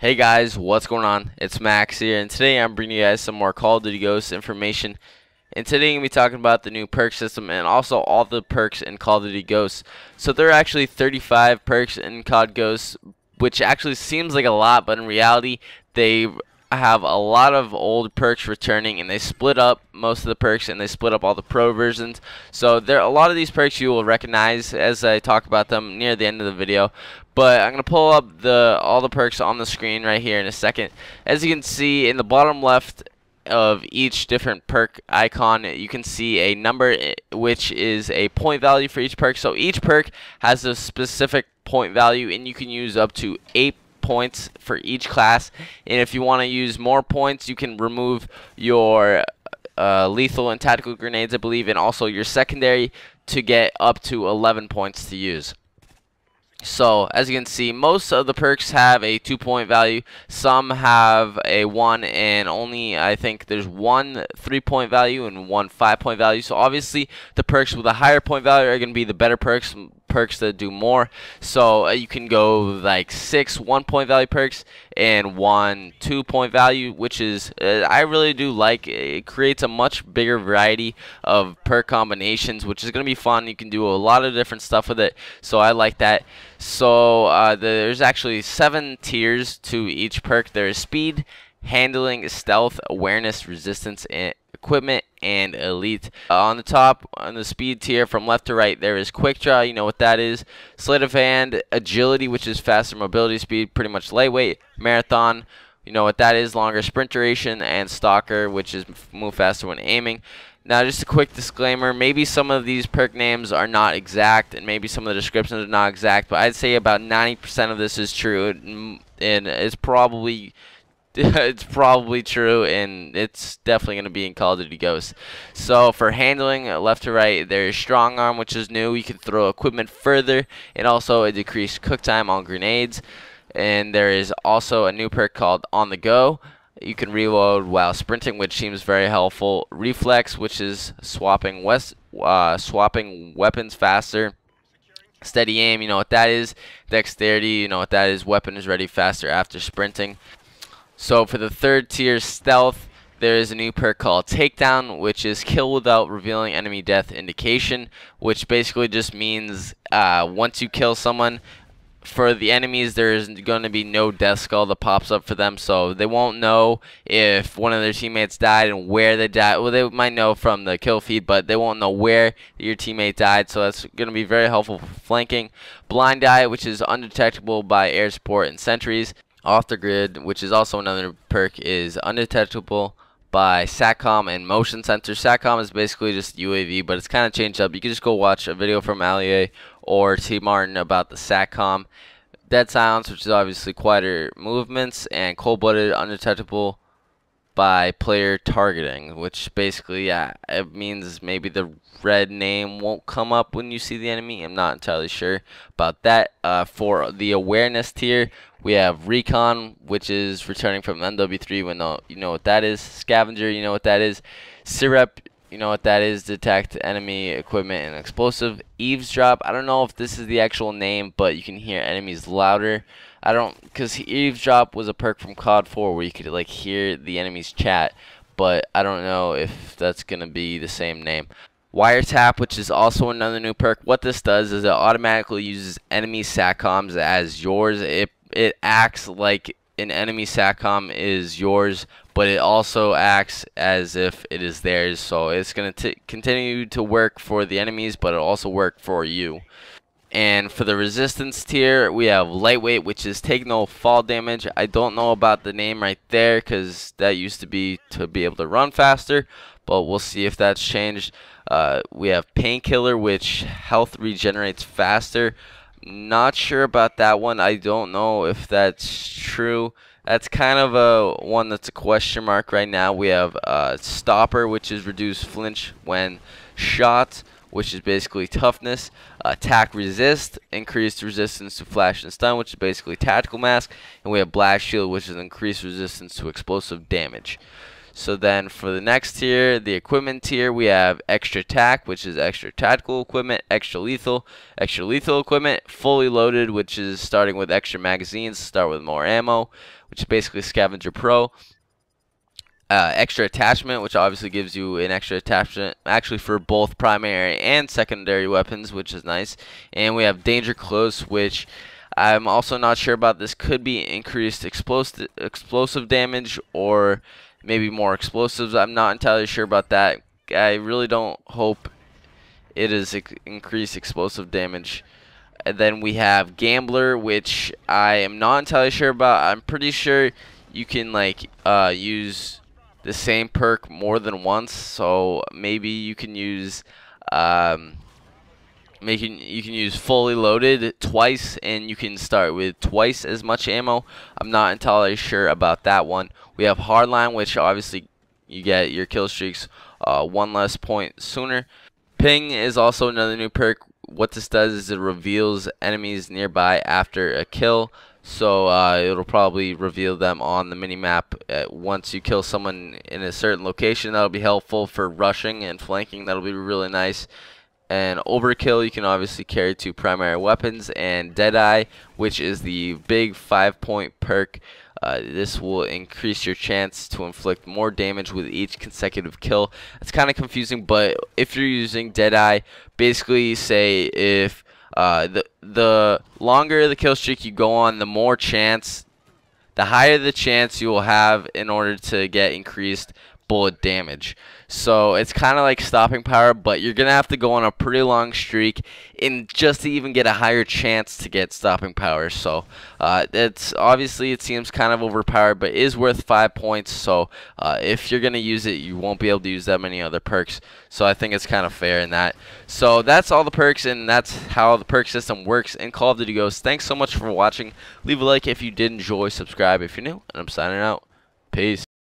Hey guys, what's going on? It's Max here, and today I'm bringing you guys some more Call of Duty Ghosts information. And today I'm going to be talking about the new perk system and also all the perks in Call of Duty Ghosts. So there are actually 35 perks in COD Ghosts, which actually seems like a lot, but in reality they have a lot of old perks returning, and they split up most of the perks and they split up all the pro versions. So there are a lot of these perks you will recognize as I talk about them near the end of the video. But I'm going to pull up all the perks on the screen right here in a second. As you can see in the bottom left of each different perk icon, you can see a number which is a point value for each perk. So each perk has a specific point value, and you can use up to 8 points for each class. And if you want to use more points, you can remove your lethal and tactical grenades, I believe, and also your secondary to get up to 11 points to use. So as you can see, most of the perks have a 2-point value. Some have a 1, and only I think there's one 3-point value and one 5-point value. So obviously the perks with a higher point value are going to be the better perks that do more. So you can go like 6 1-point value perks and 1 2-point value, which is I really do like. It creates a much bigger variety of perk combinations, which is going to be fun. You can do a lot of different stuff with it, so I like that. So there's actually 7 tiers to each perk. There is speed, handling, stealth, awareness, resistance, and equipment, and elite. On the top, on the speed tier from left to right, there is quick draw, you know what that is. Sleight of hand, agility, which is faster mobility speed, pretty much lightweight. Marathon, you know what that is, longer sprint duration. And stalker, which is move faster when aiming. Now, just a quick disclaimer, maybe some of these perk names are not exact, and maybe some of the descriptions are not exact, but I'd say about 90% of this is true, and it's probably true, and it's definitely going to be in Call of Duty Ghosts. So for handling, left to right, there's strong arm, which is new. You can throw equipment further, and also a decreased cook time on grenades. And there is also a new perk called On the Go. You can reload while sprinting, which seems very helpful. Reflex, which is swapping weapons faster. Steady aim, you know what that is. Dexterity, you know what that is. Weapon is ready faster after sprinting. So for the third tier, stealth, there is a new perk called Takedown, which is kill without revealing enemy death indication, which basically just means once you kill someone, for the enemies there's going to be no death skull that pops up for them, so they won't know if one of their teammates died and where they died. Well, they might know from the kill feed, but they won't know where your teammate died, so that's going to be very helpful for flanking. Blind Eye, which is undetectable by air support and sentries. Off the grid, which is also another perk, is undetectable by SATCOM and motion sensor. SATCOM is basically just UAV, but it's kind of changed up. You can just go watch a video from Allier or T Martin about the SATCOM. Dead silence, which is obviously quieter movements, and cold-blooded, undetectable by player targeting, which basically, yeah, it means maybe the red name won't come up when you see the enemy. I'm not entirely sure about that. For the awareness tier, we have Recon, which is returning from MW3, you know what that is. Scavenger, you know what that is. Syrup, you know what that is. Detect enemy equipment and explosive. Eavesdrop, I don't know if this is the actual name, but you can hear enemies louder. Because Eavesdrop was a perk from COD 4 where you could like hear the enemy's chat, but I don't know if that's gonna be the same name. Wiretap, which is also another new perk. What this does is it automatically uses enemy SATCOMs as yours. It acts like an enemy SATCOM is yours, but it also acts as if it is theirs. So it's going to continue to work for the enemies, but it'll also work for you. And for the resistance tier, we have lightweight, which is take no fall damage. I don't know about the name right there, because that used to be able to run faster, but we'll see if that's changed. We have painkiller, which health regenerates faster. Not sure about that one. I don't know if that's true. That's kind of a one that's a question mark right now. We have stopper, which is reduced flinch when shot, which is basically toughness. Attack resist, increased resistance to flash and stun, which is basically tactical mask. And we have black shield, which is increased resistance to explosive damage. So then for the next tier, the equipment tier, we have extra attack, which is extra tactical equipment, extra lethal equipment, fully loaded, which is starting with extra magazines, start with more ammo, which is basically scavenger pro. Extra attachment, which obviously gives you an extra attachment actually for both primary and secondary weapons, which is nice. And we have danger close, which I'm also not sure about. This could be increased explosive damage or maybe more explosives. I'm not entirely sure about that. I really don't hope it is increased explosive damage. And then we have Gambler, which I am not entirely sure about. I'm pretty sure you can like use the same perk more than once, so maybe you can use fully loaded twice, and you can start with twice as much ammo. I'm not entirely sure about that one. We have Hardline, which obviously you get your kill streaks one less point sooner. Ping is also another new perk. What this does is it reveals enemies nearby after a kill. So it'll probably reveal them on the minimap once you kill someone in a certain location. That'll be helpful for rushing and flanking. That'll be really nice. And overkill, you can obviously carry 2 primary weapons. And Deadeye, which is the big 5-point perk. This will increase your chance to inflict more damage with each consecutive kill. It's kind of confusing, but if you're using Deadeye, basically say if the longer the kill streak you go on, the higher the chance you will have in order to get increased bullet damage. So it's kind of like stopping power, but you're gonna have to go on a pretty long streak in just to even get a higher chance to get stopping power. So it's obviously, it seems kind of overpowered, but is worth 5 points. So if you're gonna use it, you won't be able to use that many other perks. So I think it's kind of fair in that. So that's all the perks, and that's how the perk system works in Call of Duty Ghosts. Thanks so much for watching. Leave a like if you did enjoy, subscribe if you're new, and I'm signing out. Peace.